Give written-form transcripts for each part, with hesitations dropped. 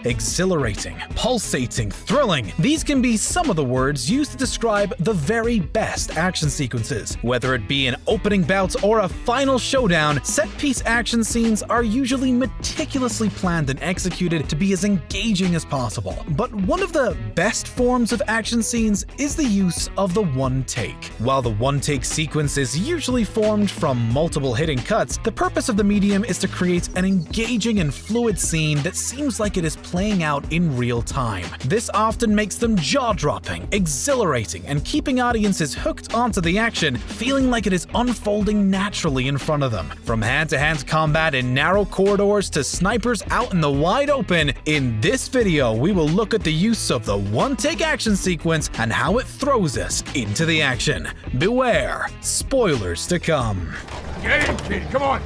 Exhilarating, pulsating, thrilling. These can be some of the words used to describe the very best action sequences. Whether it be an opening bout or a final showdown, set-piece action scenes are usually meticulously planned and executed to be as engaging as possible. But one of the best forms of action scenes is the use of the one take. While the one-take sequence is usually formed from multiple hidden cuts, the purpose of the medium is to create an engaging and fluid scene that seems like it is playing out in real time. This often makes them jaw-dropping, exhilarating, and keeping audiences hooked onto the action, feeling like it is unfolding naturally in front of them. From hand-to-hand combat in narrow corridors to snipers out in the wide open, in this video we will look at the use of the one-take action sequence and how it throws us into the action. Beware, spoilers to come. Get in, kid, come on!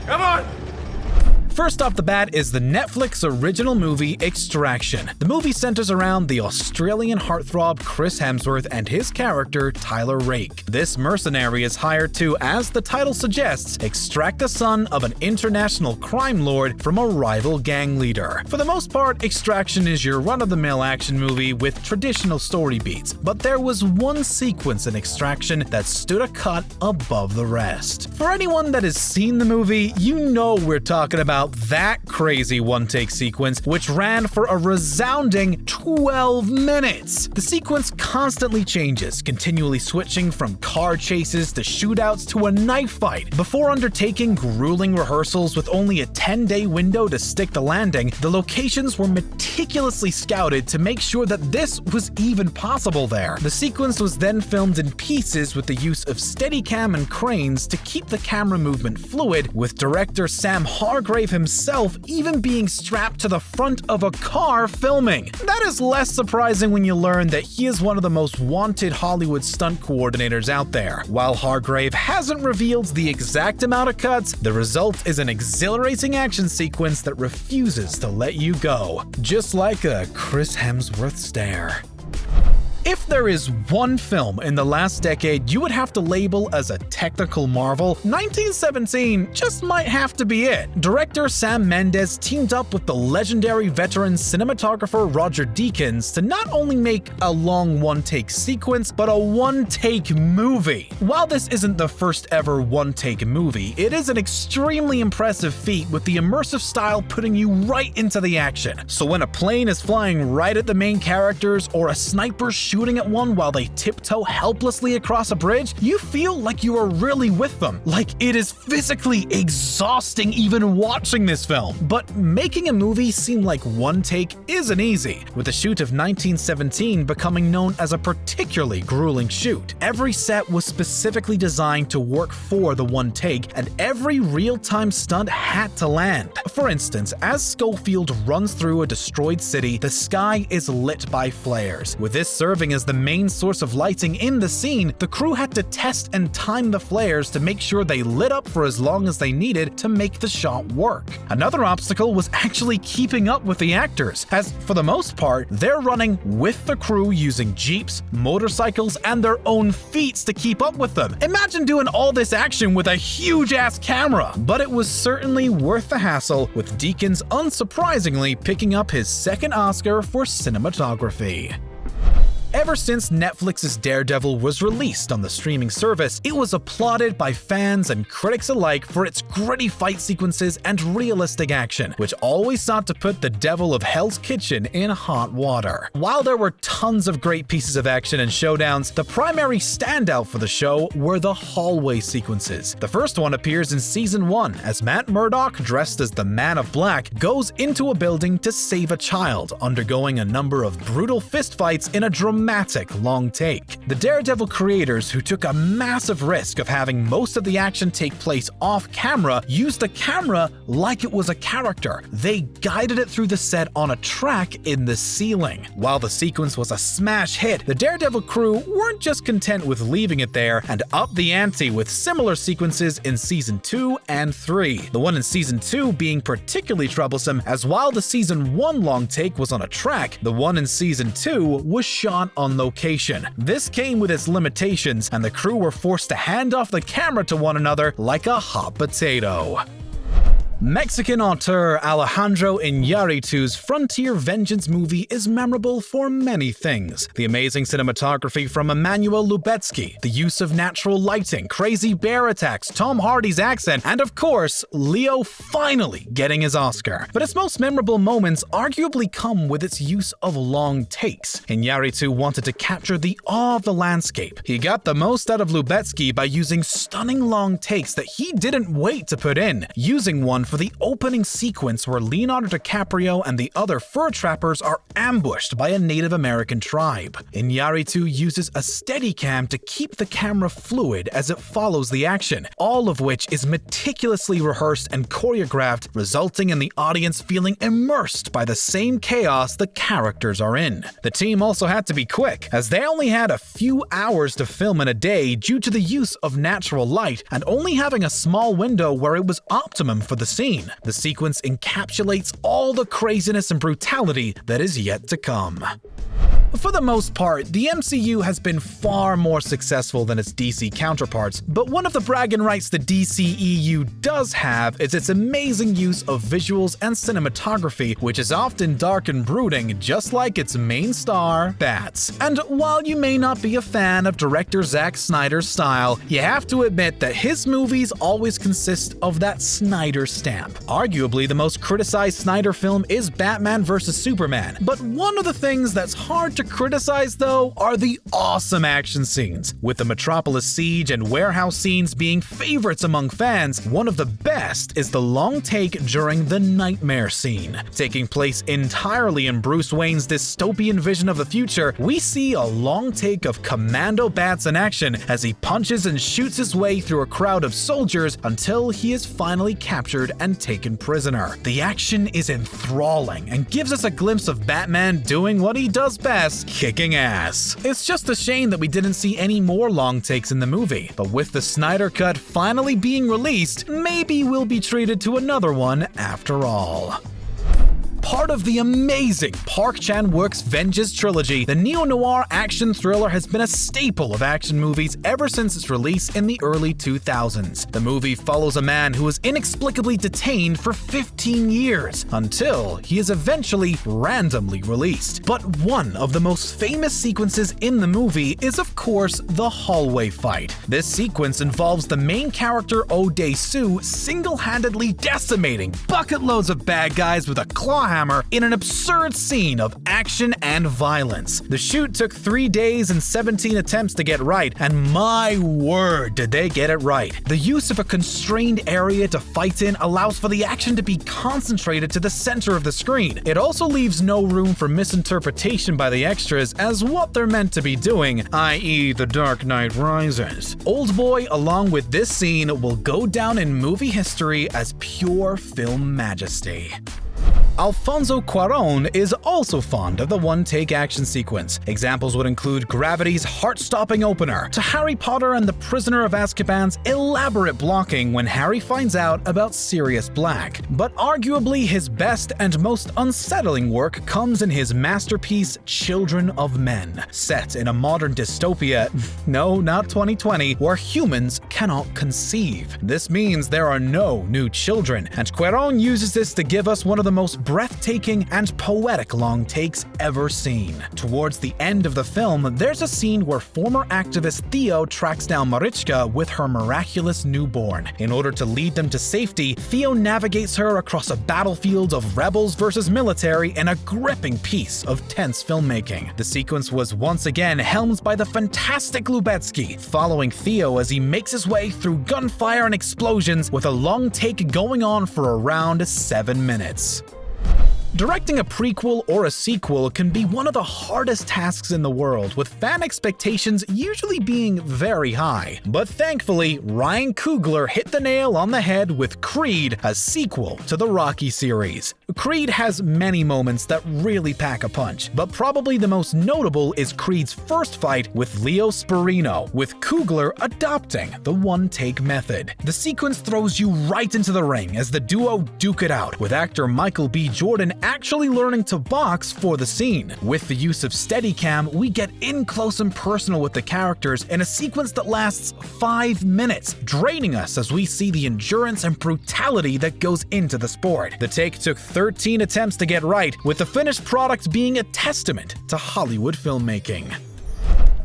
Come on! First off the bat is the Netflix original movie Extraction. The movie centers around the Australian heartthrob Chris Hemsworth and his character Tyler Rake. This mercenary is hired to, as the title suggests, extract the son of an international crime lord from a rival gang leader. For the most part, Extraction is your run-of-the-mill action movie with traditional story beats, but there was one sequence in Extraction that stood a cut above the rest. For anyone that has seen the movie, you know we're talking about that crazy one-take sequence, which ran for a resounding 12 minutes. The sequence constantly changes, continually switching from car chases to shootouts to a knife fight. Before undertaking grueling rehearsals with only a 10-day window to stick the landing, the locations were meticulously scouted to make sure that this was even possible there. The sequence was then filmed in pieces with the use of Steadicam and cranes to keep the camera movement fluid, with director Sam Hargrave himself even being strapped to the front of a car filming. That is less surprising when you learn that he is one of the most wanted Hollywood stunt coordinators out there. While Hargrave hasn't revealed the exact amount of cuts, the result is an exhilarating action sequence that refuses to let you go. Just like a Chris Hemsworth stare. If there is one film in the last decade you would have to label as a technical marvel, 1917 just might have to be it. Director Sam Mendes teamed up with the legendary veteran cinematographer Roger Deakins to not only make a long one-take sequence, but a one-take movie. While this isn't the first ever one-take movie, it is an extremely impressive feat, with the immersive style putting you right into the action. So when a plane is flying right at the main characters, or a sniper shooting at one while they tiptoe helplessly across a bridge, you feel like you are really with them. Like it is physically exhausting even watching this film. But making a movie seem like one take isn't easy, with the shoot of 1917 becoming known as a particularly grueling shoot. Every set was specifically designed to work for the one take, and every real-time stunt had to land. For instance, as Schofield runs through a destroyed city, the sky is lit by flares. With this serving as the main source of lighting in the scene, the crew had to test and time the flares to make sure they lit up for as long as they needed to make the shot work. Another obstacle was actually keeping up with the actors, as for the most part, they're running with the crew using jeeps, motorcycles, and their own feet to keep up with them. Imagine doing all this action with a huge-ass camera! But it was certainly worth the hassle, with Deakins unsurprisingly picking up his second Oscar for cinematography. Ever since Netflix's Daredevil was released on the streaming service, it was applauded by fans and critics alike for its gritty fight sequences and realistic action, which always sought to put the devil of Hell's Kitchen in hot water. While there were tons of great pieces of action and showdowns, the primary standout for the show were the hallway sequences. The first one appears in Season 1, as Matt Murdock, dressed as the Man of Black, goes into a building to save a child, undergoing a number of brutal fistfights in a dramatic long take. The Daredevil creators, who took a massive risk of having most of the action take place off camera, used the camera like it was a character. They guided it through the set on a track in the ceiling. While the sequence was a smash hit, the Daredevil crew weren't just content with leaving it there and upped the ante with similar sequences in Season 2 and 3. The one in Season 2 being particularly troublesome, as while the Season 1 long take was on a track, the one in Season 2 was shot on location. This came with its limitations, and the crew were forced to hand off the camera to one another like a hot potato. Mexican auteur Alejandro Iñárritu's frontier vengeance movie is memorable for many things. The amazing cinematography from Emmanuel Lubezki, the use of natural lighting, crazy bear attacks, Tom Hardy's accent, and of course, Leo finally getting his Oscar. But its most memorable moments arguably come with its use of long takes. Iñárritu wanted to capture the awe of the landscape. He got the most out of Lubezki by using stunning long takes that he didn't wait to put in, using one for the opening sequence where Leonardo DiCaprio and the other fur trappers are ambushed by a Native American tribe. Iñárritu uses a Steadicam to keep the camera fluid as it follows the action, all of which is meticulously rehearsed and choreographed, resulting in the audience feeling immersed by the same chaos the characters are in. The team also had to be quick, as they only had a few hours to film in a day due to the use of natural light and only having a small window where it was optimum for the scene. The sequence encapsulates all the craziness and brutality that is yet to come. For the most part, the MCU has been far more successful than its DC counterparts, but one of the bragging rights the DCEU does have is its amazing use of visuals and cinematography, which is often dark and brooding, just like its main star, Bats. And while you may not be a fan of director Zack Snyder's style, you have to admit that his movies always consist of that Snyder stamp. Arguably, the most criticized Snyder film is Batman vs. Superman, but one of the things that's hard to criticize, though, are the awesome action scenes. With the Metropolis siege and warehouse scenes being favorites among fans, one of the best is the long take during the nightmare scene. Taking place entirely in Bruce Wayne's dystopian vision of the future, we see a long take of Commando Bats in action as he punches and shoots his way through a crowd of soldiers until he is finally captured and taken prisoner. The action is enthralling and gives us a glimpse of Batman doing what he does best, kicking ass. It's just a shame that we didn't see any more long takes in the movie, but with the Snyder Cut finally being released, maybe we'll be treated to another one after all. Part of the amazing Park Chan-wook's Vengeance trilogy, the neo-noir action thriller has been a staple of action movies ever since its release in the early 2000s. The movie follows a man who is inexplicably detained for 15 years, until he is eventually randomly released. But one of the most famous sequences in the movie is of course the hallway fight. This sequence involves the main character Oh Dae-soo single-handedly decimating bucket loads of bad guys with a claw hammer in an absurd scene of action and violence. The shoot took 3 days and 17 attempts to get right, and my word did they get it right. The use of a constrained area to fight in allows for the action to be concentrated to the center of the screen. It also leaves no room for misinterpretation by the extras as what they're meant to be doing, i.e. The Dark Knight Rises. Oldboy, along with this scene, will go down in movie history as pure film majesty. Alfonso Cuarón is also fond of the one-take action sequence. Examples would include Gravity's heart-stopping opener, to Harry Potter and the Prisoner of Azkaban's elaborate blocking when Harry finds out about Sirius Black. But arguably his best and most unsettling work comes in his masterpiece Children of Men, set in a modern dystopia, no, not 2020, where humans cannot conceive. This means there are no new children, and Cuarón uses this to give us one of the most breathtaking and poetic long takes ever seen. Towards the end of the film, there's a scene where former activist Theo tracks down Marichka with her miraculous newborn. In order to lead them to safety, Theo navigates her across a battlefield of rebels versus military in a gripping piece of tense filmmaking. The sequence was once again helmed by the fantastic Lubezki, following Theo as he makes his way through gunfire and explosions with a long take going on for around 7 minutes. Directing a prequel or a sequel can be one of the hardest tasks in the world, with fan expectations usually being very high. But thankfully, Ryan Coogler hit the nail on the head with Creed, a sequel to the Rocky series. Creed has many moments that really pack a punch, but probably the most notable is Creed's first fight with Leo Sperino, with Coogler adopting the one-take method. The sequence throws you right into the ring as the duo duke it out, with actor Michael B. Jordan actually learning to box for the scene. With the use of Steadicam, we get in close and personal with the characters in a sequence that lasts 5 minutes, draining us as we see the endurance and brutality that goes into the sport. The take took 13 attempts to get right, with the finished product being a testament to Hollywood filmmaking.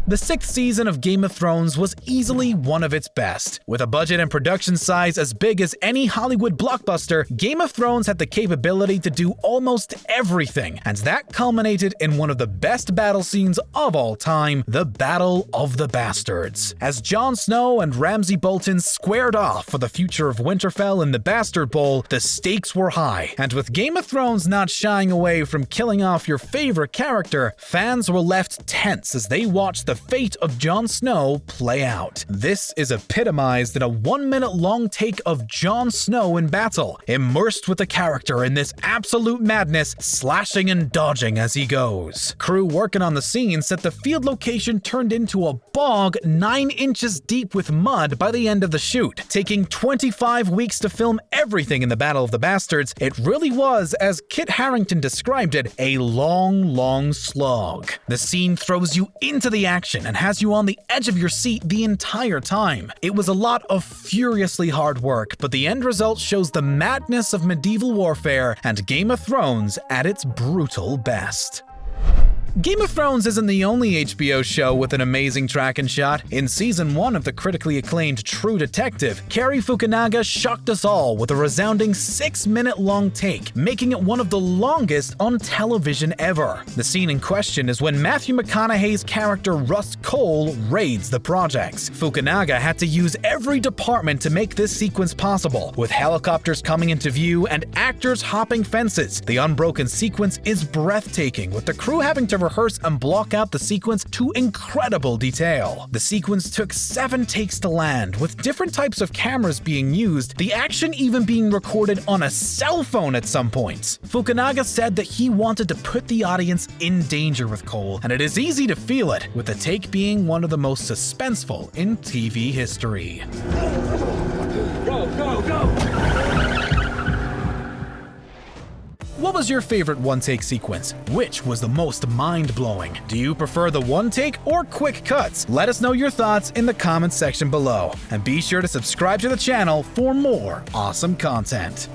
The 6th season of Game of Thrones was easily one of its best. With a budget and production size as big as any Hollywood blockbuster, Game of Thrones had the capability to do almost everything, and that culminated in one of the best battle scenes of all time, the Battle of the Bastards. As Jon Snow and Ramsay Bolton squared off for the future of Winterfell in the Bastard Bowl, the stakes were high, and with Game of Thrones not shying away from killing off your favorite character, fans were left tense as they watched the fate of Jon Snow play out. This is epitomized in a 1-minute long take of Jon Snow in battle, immersed with the character in this absolute madness, slashing and dodging as he goes. Crew working on the scene said the field location turned into a bog 9 inches deep with mud by the end of the shoot. Taking 25 weeks to film everything in the Battle of the Bastards, it really was, as Kit Harington described it, a long slog. The scene throws you into the action and has you on the edge of your seat the entire time. It was a lot of furiously hard work, but the end result shows the madness of medieval warfare and Game of Thrones at its brutal best. Game of Thrones isn't the only HBO show with an amazing track and shot. In season 1 of the critically acclaimed True Detective, Cary Fukunaga shocked us all with a resounding 6-minute long take, making it one of the longest on television ever. The scene in question is when Matthew McConaughey's character Russ Cole raids the projects. Fukunaga had to use every department to make this sequence possible, with helicopters coming into view and actors hopping fences. The unbroken sequence is breathtaking, with the crew having to rehearse and block out the sequence to incredible detail. The sequence took 7 takes to land, with different types of cameras being used, the action even being recorded on a cell phone at some points. Fukunaga said that he wanted to put the audience in danger with Cole, and it is easy to feel it, with the take being one of the most suspenseful in TV history. Go! What was your favorite one-take sequence? Which was the most mind-blowing? Do you prefer the one-take or quick cuts? Let us know your thoughts in the comments section below. And be sure to subscribe to the channel for more awesome content.